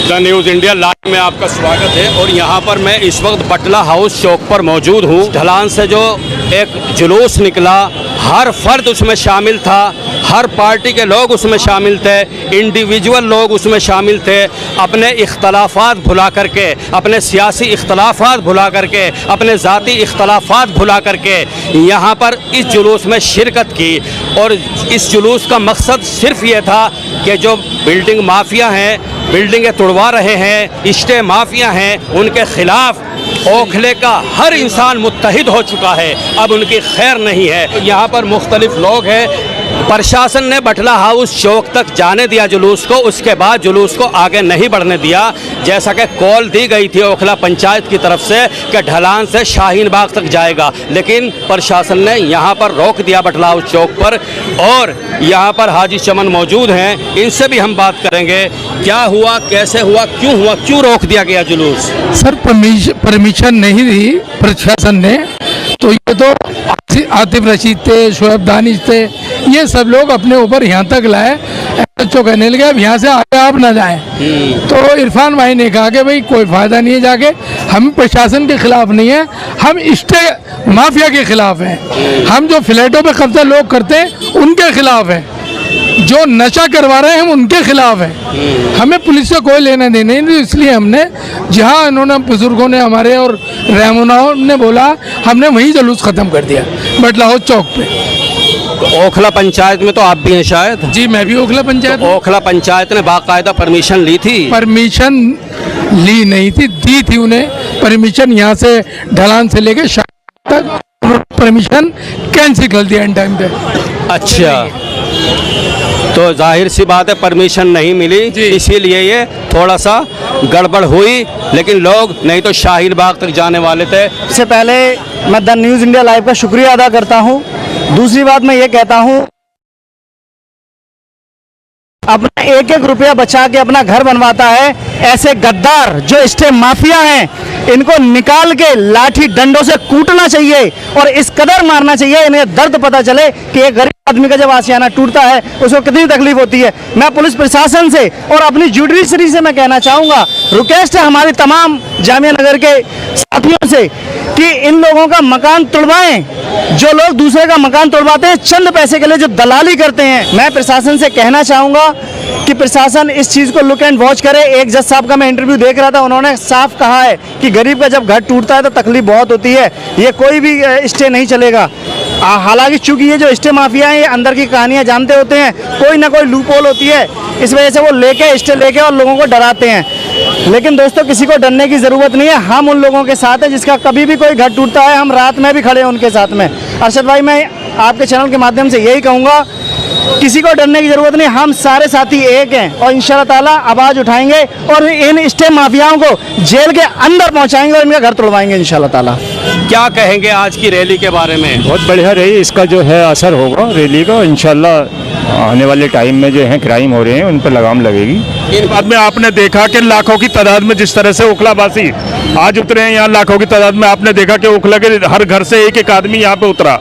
The news India live में आपका स्वागत है। और यहाँ पर मैं इस वक्त बटला हाउस चौक पर मौजूद हूँ। ढलान से जो एक जुलूस निकला, हर फर्द उसमें शामिल था, हर पार्टी के लोग उसमें शामिल थे, इंडिविजुअल लोग उसमें शामिल थे। अपने इख्तलाफात भुला करके, अपने सियासी इख्तलाफात भुला करके, अपने ज़ाती इख्तलाफात भुला करके यहाँ पर इस जुलूस में शिरकत की। और इस जुलूस का मकसद सिर्फ ये था कि जो बिल्डिंग माफिया हैं, बिल्डिंगें तोड़वा रहे हैं, स्टे माफिया हैं, उनके खिलाफ ओखले का हर इंसान मुत्तहिद हो चुका है। अब उनकी खैर नहीं है। यहाँ पर मुख्तलिफ लोग हैं। प्रशासन ने बटला हाउस चौक तक जाने दिया जुलूस को, उसके बाद जुलूस को आगे नहीं बढ़ने दिया। जैसा कि कॉल दी गई थी ओखला पंचायत की तरफ से कि ढलान से शाहीन बाग तक जाएगा, लेकिन प्रशासन ने यहाँ पर रोक दिया बटला हाउस चौक पर। और यहाँ पर हाजी चमन मौजूद हैं, इनसे भी हम बात करेंगे क्या हुआ, कैसे हुआ, क्यों रोक दिया गया जुलूस। सर परमिशन नहीं दी प्रशासन ने, तो ये तो आतिफ रशीद थे, शोएब दानिश थे, ये सब लोग अपने ऊपर यहाँ तक लाए। एसएचओ कहने लगे अब यहाँ से आगे आप ना जाएं। तो इरफान भाई ने कहा कि भाई कोई फायदा नहीं है जाके, हम प्रशासन के खिलाफ नहीं है, हम स्टे माफिया के खिलाफ हैं। हम जो फ्लैटों पे कब्जा लोग करते हैं उनके खिलाफ है, जो नशा करवा रहे हैं हम उनके खिलाफ है। हमें पुलिस से कोई लेना देना नहीं। इसलिए हमने जहां इन्होंने बुजुर्गों ने हमारे और रहनुमाओं ने बोला, हमने वहीं जुलूस खत्म कर दिया बटला हाउस चौक पे। तो ओखला पंचायत में तो आप भी हैं शायद। जी मैं भी ओखला पंचायत। तो ओखला पंचायत ने बाकायदा परमिशन ली थी? परमिशन ली नहीं थी, दी थी उन्हें परमिशन। यहाँ से ढलान से लेके तक परमिशन कैंसिल कर दिया इन टाइम पे। अच्छा, तो जाहिर सी बात है परमिशन नहीं मिली, इसीलिए ये थोड़ा सा गड़बड़ हुई। लेकिन लोग नहीं तो शाहीन बाग तक जाने वाले थे। सबसे पहले मैं द न्यूज़ इंडिया लाइव का शुक्रिया अदा करता हूं। दूसरी बात मैं ये कहता हूं, अपना एक एक रुपया बचा के अपना घर बनवाता है, ऐसे गद्दार जो स्टे माफिया हैं, इनको निकाल के लाठी डंडों से कूटना चाहिए और इस कदर मारना चाहिए इन्हें दर्द पता चले कि एक गरीब आदमी का जब आशियाना टूटता है उसको कितनी तकलीफ होती है। मैं पुलिस प्रशासन से और अपनी जुडिशरी से मैं कहना चाहूँगा, रिक्वेस्ट है हमारी तमाम जामिया नगर के साथियों से कि इन लोगों का मकान तोड़वाएं। जो लोग दूसरे का मकान तोड़वाते हैं चंद पैसे के लिए, जो दलाली करते हैं, मैं प्रशासन से कहना चाहूँगा कि प्रशासन इस चीज़ को लुक एंड वॉच करे। एक जज साहब का मैं इंटरव्यू देख रहा था, उन्होंने साफ कहा है कि गरीब का जब घर टूटता है तो तकलीफ बहुत होती है, ये कोई भी स्टे नहीं चलेगा। हालांकि चूंकि ये जो स्टे माफिया हैं ये अंदर की कहानियां जानते होते हैं, कोई ना कोई लूप होल होती है, इस वजह से वो लेके स्टे लेके और लोगों को डराते हैं। लेकिन दोस्तों किसी को डरने की ज़रूरत नहीं है। हम उन लोगों के साथ हैं जिसका कभी भी कोई घर टूटता है, हम रात में भी खड़े हैं उनके साथ में। अरशद भाई मैं आपके चैनल के माध्यम से यही कहूँगा, किसी को डरने की जरूरत नहीं, हम सारे साथी एक हैं और इंशाल्लाह ताला आवाज़ उठाएंगे और इन स्टे माफियाओं को जेल के अंदर पहुंचाएंगे और इनका घर तोड़वाएंगे इंशाल्लाह ताला। क्या कहेंगे आज की रैली के बारे में? बहुत बढ़िया रही, इसका जो है असर होगा रैली का। इंशाल्लाह आने वाले टाइम में जो है क्राइम हो रहे हैं उन पर लगाम लगेगी। इन बाद में आपने देखा कि लाखों की तादाद में जिस तरह से ओखलावासी आज उतरे हैं यहाँ, लाखों की तादाद में आपने देखा कि ओखला के हर घर से एक एक आदमी यहाँ पे उतरा,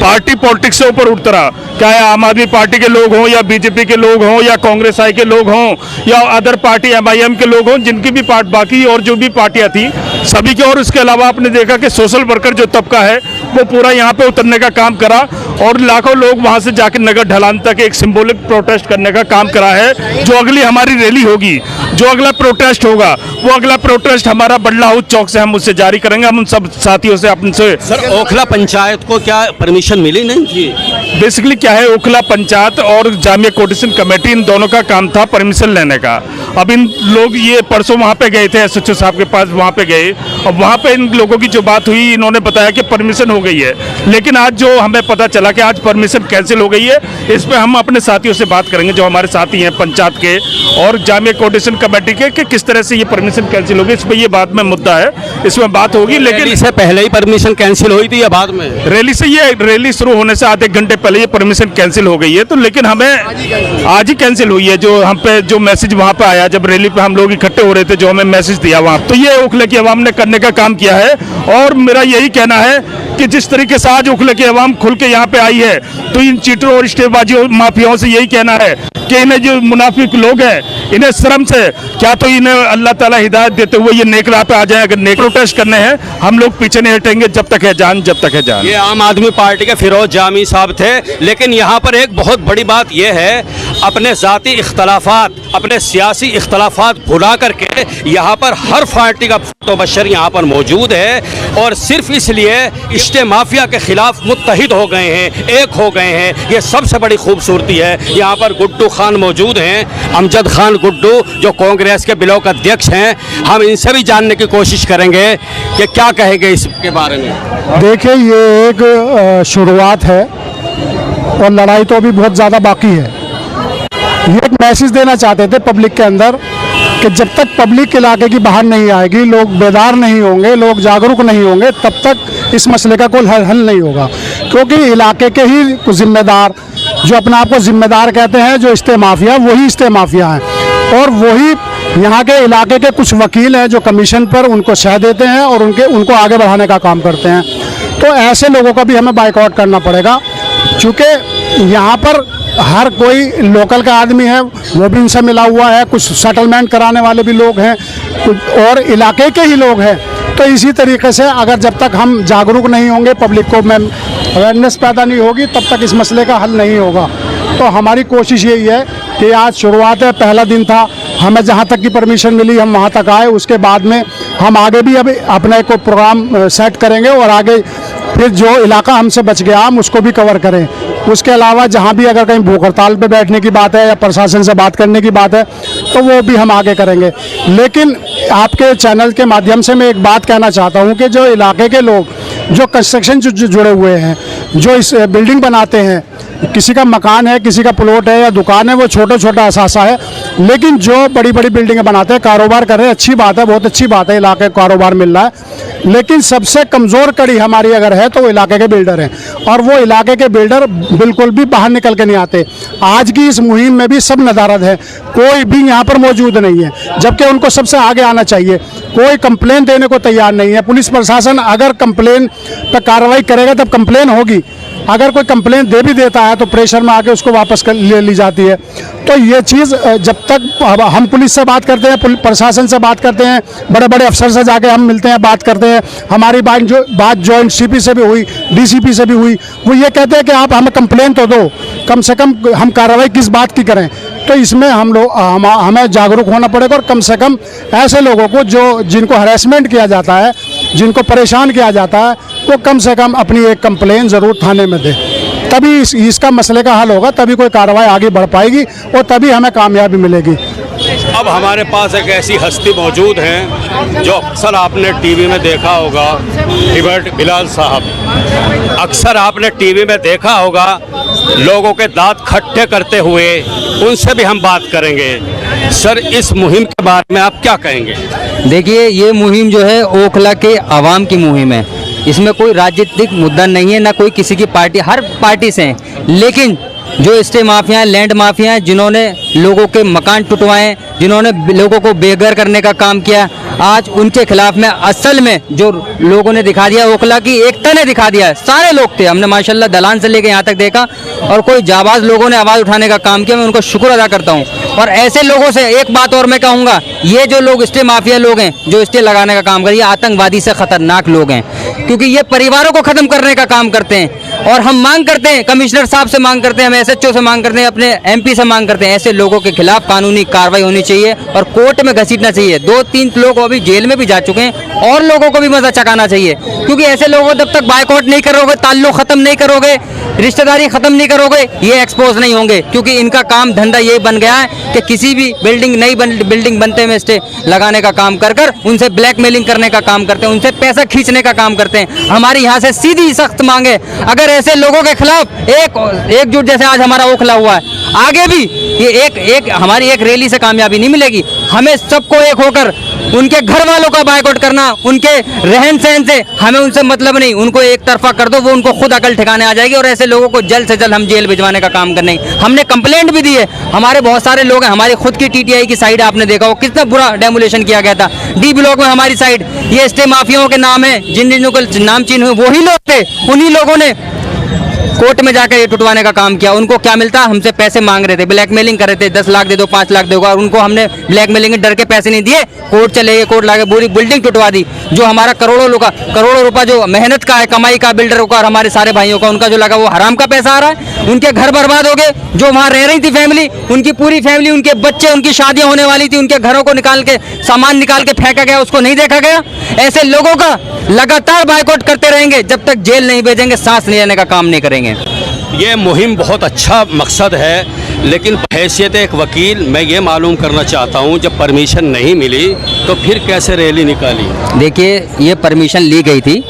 पार्टी पॉलिटिक्स से ऊपर उतरा। चाहे आम आदमी पार्टी के लोग हों या बीजेपी के लोग हों या कांग्रेस आई के लोग हों या अदर पार्टी एमआईएम के लोग हों, जिनकी भी बाकी और जो भी पार्टियां थी सभी के। और इसके अलावा आपने देखा कि सोशल वर्कर जो तबका है वो पूरा यहाँ पे उतरने का काम करा और लाखों लोग वहाँ से जाकर नगर ढलान तक एक सिंबॉलिक प्रोटेस्ट करने का काम करा है। जो अगली हमारी रैली होगी, जो अगला प्रोटेस्ट होगा, वो अगला प्रोटेस्ट हमारा बटला हाउस चौक से हम उससे जारी करेंगे। हम उन सब साथियों से अपने से। सर ओखला पंचायत को क्या परमिशन मिली नहीं थी? बेसिकली क्या है, ओखला पंचायत और जामिया कोऑर्डिनेशन कमेटी इन दोनों का काम था परमिशन लेने का। अब इन लोग ये परसों वहाँ पे गए थे, एसएचओ साहब के पास वहाँ पे गए, और वहाँ पे इन लोगों की जो बात हुई, इन्होंने बताया कि परमिशन हो गई है। लेकिन आज जो हमें पता चला कि आज परमिशन कैंसिल हो गई है, इस पर हम अपने साथियों से बात करेंगे जो हमारे साथी हैं पंचायत के और जामिया कोऑर्डिनेशन कमेटी के, कि किस तरह से ये परमिशन कैंसिल होगी। इस पर ये बाद में मुद्दा है, इसमें बात होगी। लेकिन इससे पहले ही परमिशन कैंसिल हुई थी या बाद में? रैली से ये रैली शुरू होने से आधे घंटे पहले ये परमिशन कैंसिल हो गई है। तो लेकिन हमें आज ही कैंसिल हुई है। जो हम पे जो मैसेज वहाँ पे आया, जब रैली पे हम लोग इकट्ठे हो रहे थे, जो हमें मैसेज दिया वहाँ, तो ये ओखले की आवाम ने करने का काम किया है। और मेरा यही कहना है कि कि जिस तरीके से आज उखले की आवाम खुल के यहाँ पे आई है, तो इन चीटरों और स्टेबाजी और माफियाओं से यही कहना है कि इन्हें जो मुनाफिक लोग हैं, इन्हें शर्म से क्या तो इन्हें अल्लाह ताला हिदायत देते हुए ये नेक राह पे आ जाए। अगर नेक प्रोटेस्ट करने हैं, हम लोग पीछे नहीं हटेंगे जब तक है जान, जब तक है जान। ये आम आदमी पार्टी के फिरोज जामी साहब थे, लेकिन यहाँ पर एक बहुत बड़ी बात यह है, अपने ज़ाती इख्तलाफात, अपने सियासी इख्तलाफात भुला करके यहाँ पर हर पार्टी का बशर यहाँ पर मौजूद है और सिर्फ इसलिए इश्ते माफिया के खिलाफ मुत्तहिद हो गए हैं, एक हो गए हैं। ये सबसे बड़ी खूबसूरती है। यहाँ पर गुड्डू खान मौजूद हैं, अमजद खान गुड्डू, जो कांग्रेस के ब्लॉक अध्यक्ष हैं। हम इनसे भी जानने की कोशिश करेंगे कि क्या कहेंगे इसके बारे में। देखिए, ये एक शुरुआत है और लड़ाई तो अभी बहुत ज़्यादा बाकी है। ये एक मैसेज देना चाहते थे पब्लिक के अंदर कि जब तक पब्लिक इलाके की बाहर नहीं आएगी, लोग बेदार नहीं होंगे, लोग जागरूक नहीं होंगे, तब तक इस मसले का कोई हल नहीं होगा। क्योंकि इलाके के ही जिम्मेदार, जो अपने आप को जिम्मेदार कहते हैं, जो इस्ते माफिया, वही इस्ते माफिया हैं और वही यहाँ के इलाके के कुछ वकील हैं जो कमीशन पर उनको शह देते हैं और उनको आगे बढ़ाने का काम करते हैं। तो ऐसे लोगों का भी हमें बाइकआउट करना पड़ेगा, क्योंकि यहाँ पर हर कोई लोकल का आदमी है, वो भी इनसे मिला हुआ है, कुछ सेटलमेंट कराने वाले भी लोग हैं और इलाके के ही लोग हैं। तो इसी तरीके से अगर जब तक हम जागरूक नहीं होंगे, पब्लिक को में अवेयरनेस पैदा नहीं होगी, तब तक इस मसले का हल नहीं होगा। तो हमारी कोशिश यही है कि आज शुरुआत है, पहला दिन था, हमें जहाँ तक की परमिशन मिली हम वहाँ तक आए। उसके बाद में हम आगे भी अभी अपना कोई प्रोग्राम सेट करेंगे और आगे फिर जो इलाका हमसे बच गया हम उसको भी कवर करें। उसके अलावा जहाँ भी अगर कहीं भूख हड़ताल पे बैठने की बात है या प्रशासन से बात करने की बात है, तो वो भी हम आगे करेंगे। लेकिन आपके चैनल के माध्यम से मैं एक बात कहना चाहता हूँ कि जो इलाके के लोग जो कंस्ट्रक्शन जो जुड़े हुए हैं, जो इस बिल्डिंग बनाते हैं, किसी का मकान है, किसी का प्लॉट है या दुकान है, वो छोटा छोटा असासा है, लेकिन जो बड़ी बड़ी बिल्डिंगें बनाते हैं, कारोबार कर रहे हैं, अच्छी बात है, बहुत अच्छी बात है, इलाके को कारोबार मिल रहा है। लेकिन सबसे कमज़ोर कड़ी हमारी अगर है तो वो इलाके के बिल्डर हैं और वो इलाके के बिल्डर बिल्कुल भी बाहर निकल के नहीं आते। आज की इस मुहिम में भी सब नदारद है, कोई भी यहाँ पर मौजूद नहीं है, जबकि उनको सबसे आगे आना चाहिए। कोई कंप्लेन देने को तैयार नहीं है। पुलिस प्रशासन अगर कंप्लेन पर कार्रवाई करेगा तब कंप्लेन होगी, अगर कोई कंप्लेन दे भी देता है तो प्रेशर में आके उसको वापस ले ली जाती है। तो ये चीज़ जब तक हम पुलिस से बात करते हैं, प्रशासन से बात करते हैं, बड़े बड़े अफसर से जाके हम मिलते हैं, बात करते हैं, हमारी बात जॉइंट सीपी से भी हुई, डीसीपी से भी हुई, वो ये कहते हैं कि आप हमें कंप्लेन तो दो, कम से कम हम कार्रवाई किस बात की करें। तो इसमें हमें जागरूक होना पड़ेगा और कम से कम ऐसे लोगों को जिनको हरेसमेंट किया जाता है, जिनको परेशान किया जाता है, वो कम से कम अपनी एक कंप्लेन ज़रूर थाने में दे, तभी इसका मसले का हल होगा, तभी कोई कार्रवाई आगे बढ़ पाएगी और तभी हमें कामयाबी मिलेगी। अब हमारे पास एक ऐसी हस्ती मौजूद हैं जो अक्सर आपने टीवी में देखा होगा, हिबर्ट बिलाल साहब। अक्सर आपने टीवी में देखा होगा लोगों के दांत खट्टे करते हुए, उनसे भी हम बात करेंगे। सर, इस मुहिम के बारे में आप क्या कहेंगे? देखिए, ये मुहिम जो है ओखला के आवाम की मुहिम है, इसमें कोई राजनीतिक मुद्दा नहीं है, ना कोई किसी की पार्टी, हर पार्टी से हैं। लेकिन जो इस्टे माफिया हैं, लैंड माफिया हैं, जिन्होंने लोगों के मकान टुटवाए, जिन्होंने लोगों को बेघर करने का काम किया, आज उनके खिलाफ में असल में जो लोगों ने दिखा दिया, ओखला की एकता ने दिखा दिया है। सारे लोग थे, हमने माशाल्लाह दलान से लेकर यहाँ तक देखा और कोई जाबाज लोगों ने आवाज़ उठाने का काम किया, मैं उनको शुक्र अदा करता हूँ। और ऐसे लोगों से एक बात और मैं कहूँगा, ये जो लोग इस्टे माफिया लोग हैं, जो इस्टे लगाने का काम कर, ये आतंकवादी से खतरनाक लोग हैं, क्योंकि ये परिवारों को ख़त्म करने का काम करते हैं। और हम मांग करते हैं, कमिश्नर साहब से मांग करते हैं, हम SHO से मांग करते हैं, अपने MP से मांग करते हैं, ऐसे लोगों के खिलाफ कानूनी कार्रवाई होनी चाहिए और कोर्ट में घसीटना चाहिए। 2-3 लोग अभी जेल में भी जा चुके हैं और लोगों को भी मजा चकाना चाहिए, क्योंकि ऐसे लोगों को जब तक बाइकआउट नहीं करोगे, ताल्लुक ख़त्म नहीं करोगे, रिश्तेदारी ख़त्म नहीं करोगे, ये एक्सपोज नहीं होंगे। क्योंकि इनका काम धंधा यही बन गया है कि किसी भी नई बिल्डिंग बनते में स्टे लगाने का काम कर उनसे ब्लैकमेलिंग करने का काम करते हैं, उनसे पैसा खींचने का काम करते हैं। हमारी यहाँ से सीधी सख्त मांग है, अगर अगर ऐसे लोगों के खिलाफ एकजुट जैसे आज हमारा ओखला हुआ है, आगे भी ये हमारी एक रैली से कामयाबी नहीं मिलेगी। हमें सबको एक होकर उनके घर वालों का बायकॉट करना, उनके रहन सहन से हमें उनसे मतलब नहीं, उनको एक तरफा कर दो, वो उनको खुद अकल ठिकाने आ जाएगी और ऐसे लोगों को जल्द से जल्द हम जेल भिजवाने का काम करने। हमने कंप्लेंट भी दी है, हमारे बहुत सारे लोग हैं, हमारी खुद की टीटीआई की साइड आपने देखा हो कितना बुरा डेमोलेशन किया गया था। डी ब्लॉक में हमारी साइड, ये स्टे माफियाओं के नाम है, जिन को नाम चीन हुए वही लोग थे, उन्हीं लोगों ने कोर्ट में जाकर ये टुटवाने का काम किया। उनको क्या मिलता, हमसे पैसे मांग रहे थे, ब्लैकमेलिंग कर रहे थे, 10 लाख दे दो, 5 लाख दे दो, और उनको हमने ब्लैकमेलिंग के डर के पैसे नहीं दिए, कोर्ट चले गए, कोर्ट लाके पूरी बिल्डिंग टुटवा दी। जो हमारा करोड़ों रुपया जो मेहनत का है, कमाई का, बिल्डरों का और हमारे सारे भाइयों का, उनका जो लगा वो हराम का पैसा आ रहा है। उनके घर बर्बाद हो गए, जो वहाँ रह रही थी फैमिली, उनकी पूरी फैमिली, उनके बच्चे, उनकी शादियां होने वाली थी, उनके घरों को निकाल के, सामान निकाल के फेंका गया, उसको नहीं देखा गया। ऐसे लोगों का लगातार बायकॉट करते रहेंगे, जब तक जेल नहीं भेजेंगे, सांस लेने का काम नहीं करेंगे। ये मुहिम बहुत अच्छा मकसद है, लेकिन हैसियत एक वकील मैं ये मालूम करना चाहता हूँ, जब परमिशन नहीं मिली तो फिर कैसे रैली निकाली? देखिए, ये परमिशन ली गई थी,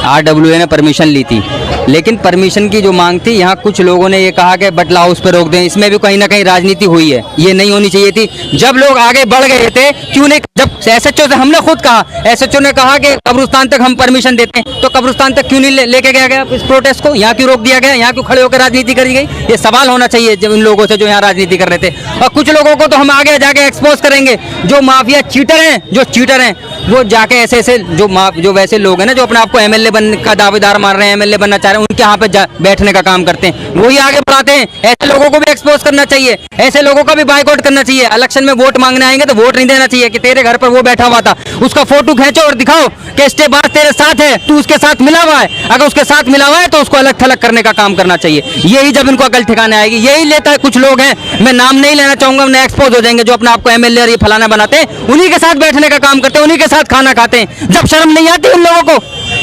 RWA ने परमिशन ली थी, लेकिन परमिशन की जो मांग थी, यहाँ कुछ लोगों ने ये कहा कि बटला हाउस पे रोक दें। इसमें भी कहीं ना कहीं राजनीति हुई है, ये नहीं होनी चाहिए थी। जब लोग आगे बढ़ गए थे, क्यों नहीं, जब SHO से हमने खुद कहा, SHO ने कहा कि कब्रिस्तान तक हम परमिशन देते हैं, तो कब्रिस्तान तक क्यों नहीं लेके गया इस प्रोटेस्ट को? यहाँ क्यों रोक दिया गया? यहाँ क्यों खड़े होकर राजनीति करी गई? ये सवाल होना चाहिए जब इन लोगों से जो यहाँ राजनीति कर रहे थे। और कुछ लोगों को तो हम आगे जाके एक्सपोज करेंगे, जो माफिया चीटर हैं, जो चीटर हैं, वो जाके ऐसे जो वैसे लोग हैं ना, जो अपने आप को MLA बनने का दावेदार मान रहे हैं, MLA बनना चाह रहे हैं, उनके यहाँ पे बैठने का काम करते हैं, वही आगे बढ़ाते हैं। ऐसे लोगों को भी एक्सपोज करना चाहिए, ऐसे लोगों का भी बायकॉट करना चाहिए। इलेक्शन में वोट मांगने आएंगे तो वोट नहीं देना चाहिए कि तेरे घर पर वो बैठा हुआ था, उसका फोटो खींचो और दिखाओ कि स्टेबाज तेरे साथ है, तू उसके साथ मिला हुआ है। अगर उसके साथ मिला हुआ है तो उसको अलग थलग करने का काम करना चाहिए। यही जब इनको अकल ठिकाने आएगी, यही लेता है। कुछ लोग हैं, मैं नाम नहीं लेना चाहूंगा, उन्हें एक्सपोज हो जाएंगे, जो अपने आपको MLA और ये फलाना बनाते हैं, उन्हीं के साथ बैठने का काम करते हैं, उन्हीं के साथ खाना खाते हैं। जब शर्म नहीं आती उन लोगों को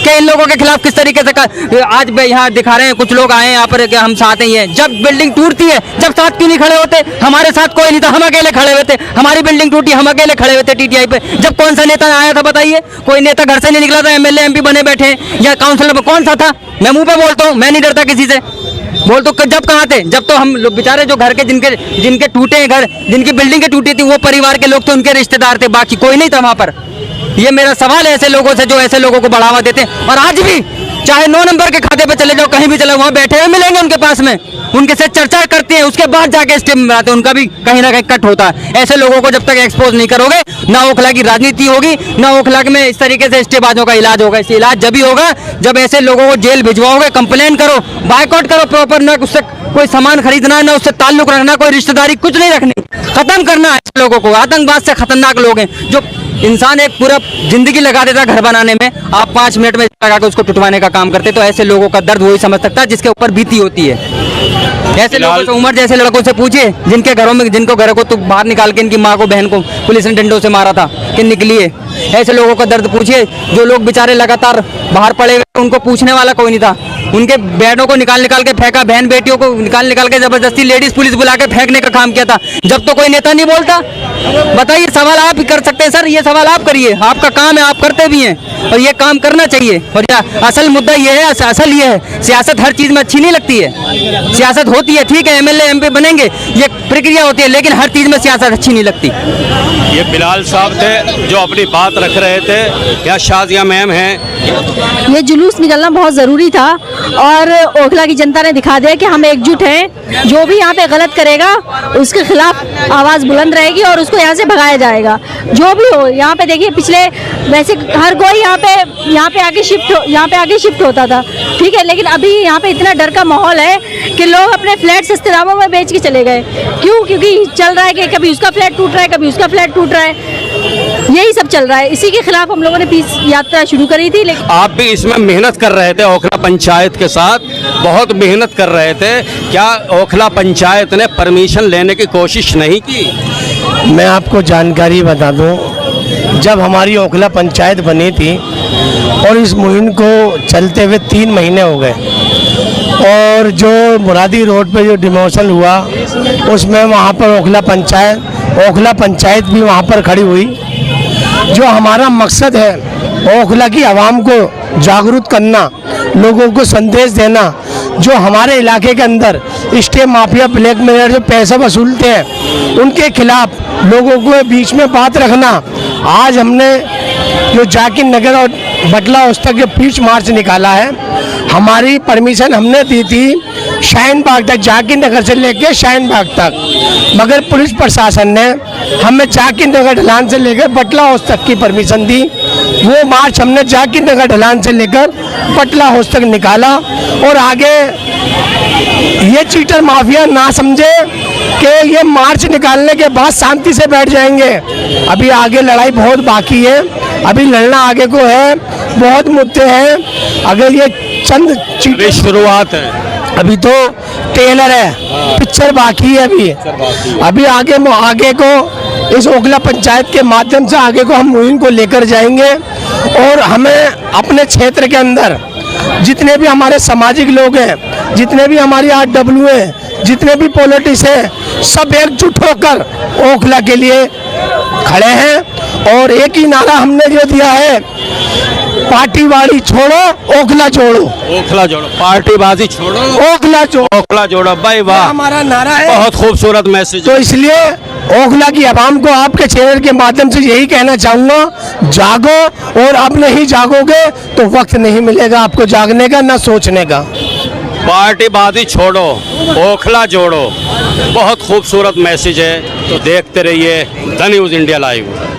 कि इन लोगों के खिलाफ किस तरीके से आज यहाँ दिखा रहे हैं, कुछ लोग आए यहाँ पर कि हम साथ ही हैं। जब बिल्डिंग टूटती है, जब साथ क्यों नहीं खड़े होते? हमारे साथ कोई नहीं था, हम अकेले खड़े हुए थे। हमारी बिल्डिंग टूटी, हम अकेले खड़े हुए थे TTI पे। जब कौन सा नेता आया था बताइए? कोई नेता घर से नहीं निकला था, MLA MP बने बैठे हैं, या काउंसिलर कौन सा था? मैं मुंह पे बोलता हूँ, मैं नहीं डरता किसी से। बोल तो जब कहाँ थे? जब तो हम लोग बेचारे जो घर के जिनके टूटे हैं घर, जिनकी बिल्डिंग टूटी थी, वो परिवार के लोग थे, उनके रिश्तेदार थे, बाकी कोई नहीं था वहाँ पर। ये मेरा सवाल है ऐसे लोगों से, जो ऐसे लोगों को बढ़ावा देते हैं। और आज भी चाहे 9 नंबर के खाते पे चले जाओ, कहीं भी चले, वहाँ बैठे हुए मिलेंगे उनके पास में, उनके से चर्चा करते हैं, उसके बाद जाके स्टेप में आते हैं, उनका भी कहीं ना कहीं कट होता है। ऐसे लोगों को जब तक एक्सपोज नहीं करोगे, ना ओखला की राजनीति होगी, ना ओखला में इस तरीके से स्टेबाजों का इलाज होगा। इस इलाज जब ही होगा जब ऐसे लोगों को जेल भिजवाओगे, कंप्लेन करो, बायकॉट करो प्रॉपर, ना उससे कोई सामान खरीदना, ना उससे ताल्लुक रखना, कोई रिश्तेदारी कुछ नहीं रखनी, खत्म करना है लोगों को। आतंकवाद से खतरनाक लोग हैं, जो इंसान एक पूरा जिंदगी लगा देता घर बनाने में, आप 5 मिनट में लगा के उसको टुटवाने का काम करते। तो ऐसे लोगों का दर्द वही समझ सकता है जिसके ऊपर बीती होती है। ऐसे लोगों से, उमर जैसे लड़कों से पूछिए, जिनके घरों में, जिनको घरों को तो बाहर निकाल के इनकी माँ को, बहन को पुलिस ने डंडों से मारा था कि निकलिए। ऐसे लोगों का दर्द पूछिए, जो लोग बेचारे लगातार बाहर पड़े हुए, उनको पूछने वाला कोई नहीं था। उनके बेटों को निकाल के फेंका, बहन बेटियों को निकाल के जबरदस्ती लेडीज पुलिस बुला के फेंकने का काम किया था। जब तो कोई नेता नहीं बोलता। बताइए, सवाल आप ही कर सकते हैं सर, ये सवाल आप करिए, आपका काम है, आप करते भी हैं, और ये काम करना चाहिए। और असल मुद्दा ये है, असल ये है, सियासत हर चीज में अच्छी नहीं लगती है। सियासत होती है, ठीक है, MLA MP बनेंगे, ये प्रक्रिया होती है, लेकिन हर चीज में सियासत अच्छी नहीं लगती। ये बिलाल साहब थे जो अपनी बात रख रहे थे। क्या शाजिया मैम हैं? ये जुलूस निकलना बहुत ज़रूरी था, और ओखला की जनता ने दिखा दिया कि हम एकजुट हैं। जो भी यहाँ पे गलत करेगा उसके खिलाफ आवाज़ बुलंद रहेगी और उसको यहाँ से भगाया जाएगा। जो भी हो, यहाँ पे देखिए, पिछले वैसे हर कोई यहाँ पे आके शिफ्ट होता था, ठीक है, लेकिन अभी यहाँ पे इतना डर का माहौल है कि लोग अपने फ्लैट सस्ते दामों में बेच के चले गए। क्यों? क्योंकि चल रहा है कि कभी उसका फ्लैट टूट रहा है, कभी उसका फ्लैट टूट रहा है, यही सब चल रहा है। इसी के खिलाफ हम लोगों ने पीस यात्रा शुरू करी थी। लेकिन आप भी इसमें मेहनत कर रहे थे, ओखला पंचायत के साथ बहुत मेहनत कर रहे थे। क्या ओखला पंचायत ने परमिशन लेने की कोशिश नहीं की? मैं आपको जानकारी बता दूं, जब हमारी ओखला पंचायत बनी थी और इस मुहिम को चलते हुए 3 महीने हो गए, और जो मुरादी रोड पे जो डिमोशन हुआ उसमें वहाँ पर ओखला पंचायत भी वहाँ पर खड़ी हुई। जो हमारा मकसद है ओखला की आवाम को जागरूक करना, लोगों को संदेश देना, जो हमारे इलाके के अंदर स्टे माफिया ब्लैकमेलर जो पैसा वसूलते हैं उनके खिलाफ लोगों को बीच में बात रखना। आज हमने जो जाकिर नगर और बटला उस तक जो पीच मार्च निकाला है, हमारी परमिशन हमने दी थी शाहीन बाग तक, जाकिर नगर से लेकर शाहीन बाग तक, मगर पुलिस प्रशासन ने हमें जाकिर नगर ढलान से लेकर बटला हाउस तक की परमिशन दी। वो मार्च हमने जाकिर नगर ढलान से लेकर बटला हाउस तक निकाला और आगे ये चीटर माफिया ना समझे कि ये मार्च निकालने के बाद शांति से बैठ जाएंगे। अभी आगे लड़ाई बहुत बाकी है, अभी लड़ना आगे को है, बहुत मुद्दे हैं। अगर ये चंद अभी शुरुआत है, अभी तो टेलर है, पिक्चर बाकी है। अभी आगे को इस ओखला पंचायत के माध्यम से आगे को हम मुहिम को लेकर जाएंगे और हमें अपने क्षेत्र के अंदर जितने भी हमारे सामाजिक लोग हैं, जितने भी हमारी RW हैं, जितने भी पॉलिटिक्स हैं, सब एकजुट होकर ओखला के लिए खड़े हैं। और एक ही नारा हमने जो दिया है, पार्टीबाजी छोड़ो ओखला जोड़ो। ओखला जोड़ो, पार्टीबाजी छोड़ो, ओखला जोड़ो, ओखला जोड़ो। भाई वाह, हमारा नारा है। बहुत खूबसूरत मैसेज। तो इसलिए ओखला की आवाम को आपके चैनल के माध्यम से यही कहना चाहूँगा, जागो, और अब नहीं जागोगे तो वक्त नहीं मिलेगा आपको जागने का, ना सोचने का। पार्टीबाजी छोड़ो, ओखला जोड़ो। बहुत खूबसूरत मैसेज है। तो देखते रहिए द न्यूज़ इंडिया लाइव।